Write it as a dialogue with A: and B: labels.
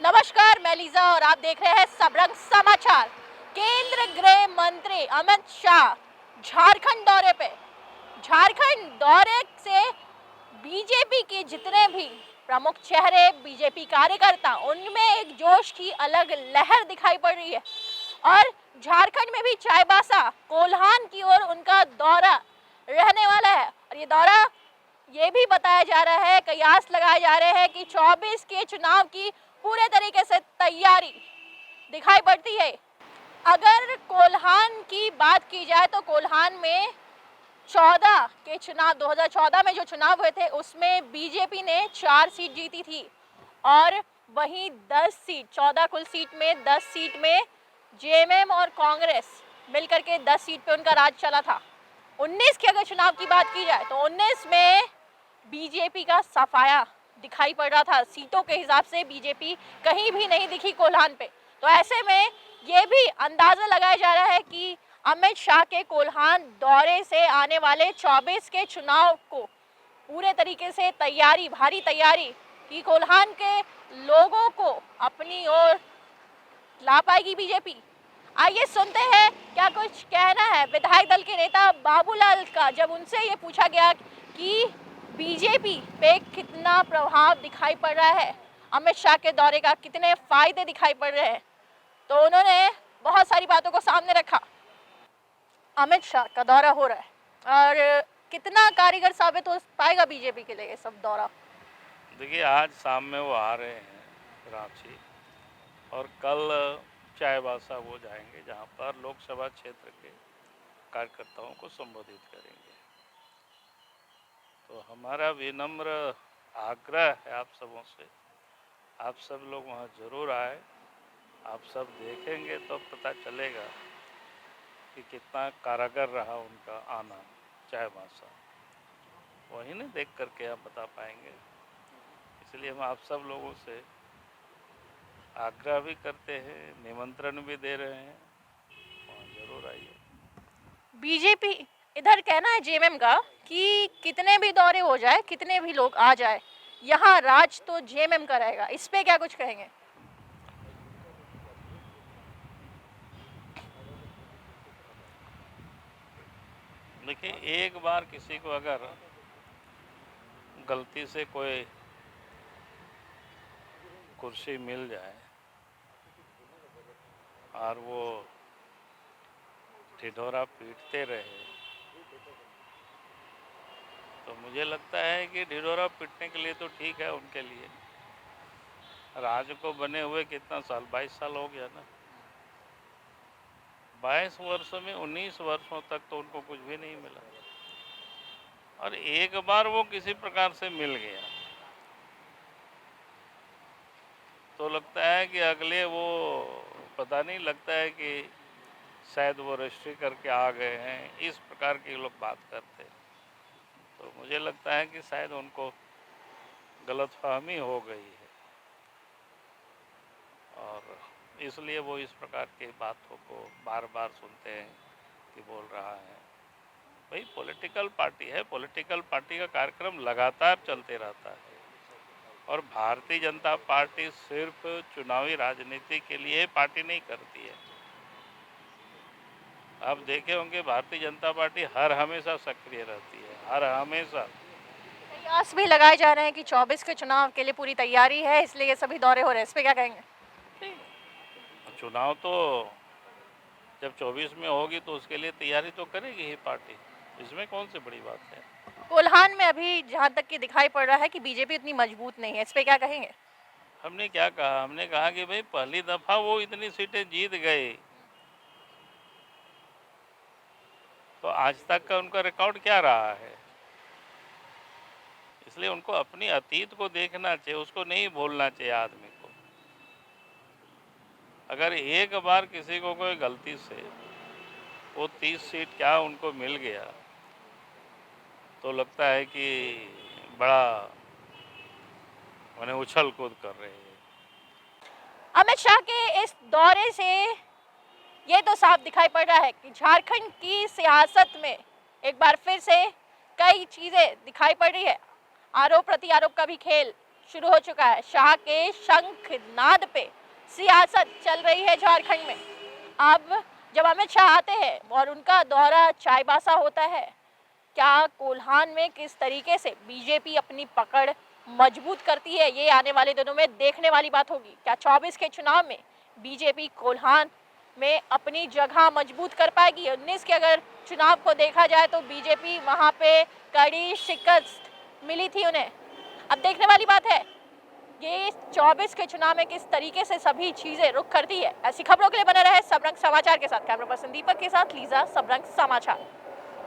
A: नमस्कार, मैं लीजा और आप देख रहे हैं सबरंग समाचार। केंद्र गृह मंत्री अमित शाह झारखंड दौरे पे। झारखंड दौरे से बीजेपी के जितने भी प्रमुख चेहरे, बीजेपी कार्यकर्ता, उनमें एक जोश की अलग लहर दिखाई पड़ रही है। और झारखंड में भी चाईबासा, कोल्हान की ओर उनका दौरा रहने वाला है। और ये दौरा ये भी बताया जा रहा है, कयास लगाए जा रहे हैं कि 24 के चुनाव की पूरे तरीके से तैयारी दिखाई पड़ती है। अगर कोल्हान की बात की जाए तो कोल्हान में 14 के चुनाव 2014 में जो चुनाव हुए थे उसमें बीजेपी ने 4 सीट जीती थी। और वहीं 10 सीट, 14 कुल सीट में 10 सीट में जेएमएम और कांग्रेस मिलकर के 10 सीट पे उनका राज चला था। 19 की अगर चुनाव की बात की जाए तो 19 में बीजेपी का सफाया दिखाई पड़ रहा था। सीटों के हिसाब से बीजेपी कहीं भी नहीं दिखी कोल्हान पे। तो ऐसे में ये भी अंदाजा लगाया जा रहा है कि अमित शाह के कोल्हान दौरे से आने वाले 24 के चुनाव को पूरे तरीके से तैयारी, भारी तैयारी कि कोल्हान के लोगों को अपनी ओर ला पाएगी बीजेपी। आइए सुनते हैं क्या कुछ कहना है विधायक दल के नेता बाबूलाल का, जब उनसे ये पूछा गया कि बीजेपी पे कितना प्रभाव दिखाई पड़ रहा है, अमित शाह के दौरे का कितने फायदे दिखाई पड़ रहे हैं। तो उन्होंने बहुत सारी बातों को सामने रखा। अमित शाह का दौरा हो रहा है और कितना कारगर साबित हो पाएगा बीजेपी के लिए ये सब दौरा।
B: देखिए, आज शाम में वो आ रहे हैं रांची और कल चाईबासा वो जाएंगे, जहां पर लोकसभा क्षेत्र के कार्यकर्ताओं को संबोधित करेंगे। तो हमारा विनम्र आग्रह है आप सबों से, आप सब लोग वहां जरूर आए। आप सब देखेंगे तो पता चलेगा कि कितना कारगर रहा उनका आना चाईबासा। वही नहीं देख करके आप बता पाएंगे। इसलिए हम आप सब लोगों से आग्रह भी करते हैं, निमंत्रण भी दे रहे हैं, वहाँ जरूर आइए।
A: बीजेपी इधर कहना है जेएमएम का कि कितने भी दौरे हो जाए, कितने भी लोग आ जाए, यहाँ राज तो जेएमएम का रहेगा। इस पे क्या कुछ कहेंगे?
B: देखिए, एक बार किसी को अगर गलती से कोई कुर्सी मिल जाए और वो ढिढोरा पीटते रहे, तो मुझे लगता है कि ढिढोरा पीटने के लिए तो ठीक है उनके लिए। राज को बने हुए कितना साल, 22 साल हो गया ना। 22 वर्षों में 19 वर्षों तक तो उनको कुछ भी नहीं मिला, और एक बार वो किसी प्रकार से मिल गया तो लगता है कि अगले वो पता नहीं, लगता है कि शायद वो रजिस्ट्री करके आ गए हैं, इस प्रकार के लोग बात करते हैं। तो मुझे लगता है कि शायद उनको गलतफहमी हो गई है और इसलिए वो इस प्रकार की बातों को बार बार सुनते हैं कि बोल रहा है। भाई, पॉलिटिकल पार्टी है, पॉलिटिकल पार्टी का कार्यक्रम लगातार चलते रहता है और भारतीय जनता पार्टी सिर्फ चुनावी राजनीति के लिए पार्टी नहीं करती है। आप देखे होंगे, भारतीय जनता पार्टी हर हमेशा सक्रिय रहती है, हर हमेशा।
A: कयास भी लगाए जा रहे हैं कि 24 के चुनाव के लिए पूरी तैयारी है, इसलिए ये सभी दौरे हो रहे हैं। इस पे क्या कहेंगे?
B: चुनाव तो जब 24 में होगी तो उसके लिए तैयारी तो करेगी ही पार्टी, इसमें कौन सी बड़ी बात है।
A: कोल्हान में अभी जहाँ तक कि दिखाई पड़ रहा है कि बीजेपी इतनी मजबूत नहीं है, इस पे क्या कहेंगे?
B: हमने क्या कहा, हमने कहा कि भाई पहली दफा वो इतनी सीटें जीत गए तो आज तक का उनका रिकॉर्ड क्या रहा है। इसलिए उनको अपनी अतीत को देखना चाहिए, उसको नहीं भूलना चाहिए आदमी को। अगर एक बार किसी को कोई गलती से वो 30 सीट क्या उनको मिल गया तो लगता है कि बड़ा मैंने उछल कूद कर रहे हैं।
A: अमित शाह के इस दौरे से ये तो साफ दिखाई पड़ रहा है कि झारखंड की सियासत में एक बार फिर से कई चीज़ें दिखाई पड़ रही है। आरोप प्रत्यारोप का भी खेल शुरू हो चुका है। शाह के शंखनाद पे सियासत चल रही है झारखंड में। अब जब अमित शाह आते हैं और उनका दौरा चाईबासा होता है, क्या कोल्हान में किस तरीके से बीजेपी अपनी पकड़ मजबूत करती है, ये आने वाले दिनों में देखने वाली बात होगी। क्या 24 के चुनाव में बीजेपी कोल्हान में अपनी जगह मजबूत कर पाएगी? 19 के अगर चुनाव को देखा जाए तो बीजेपी वहां पे कड़ी शिकस्त मिली थी उन्हें। अब देखने वाली बात है ये 24 के चुनाव में किस तरीके से सभी चीजें रुख करती है। ऐसी खबरों के लिए बने रहे सबरंग समाचार के साथ। कैमरा पर्सन दीपक के साथ लीजा, सबरंग समाचार।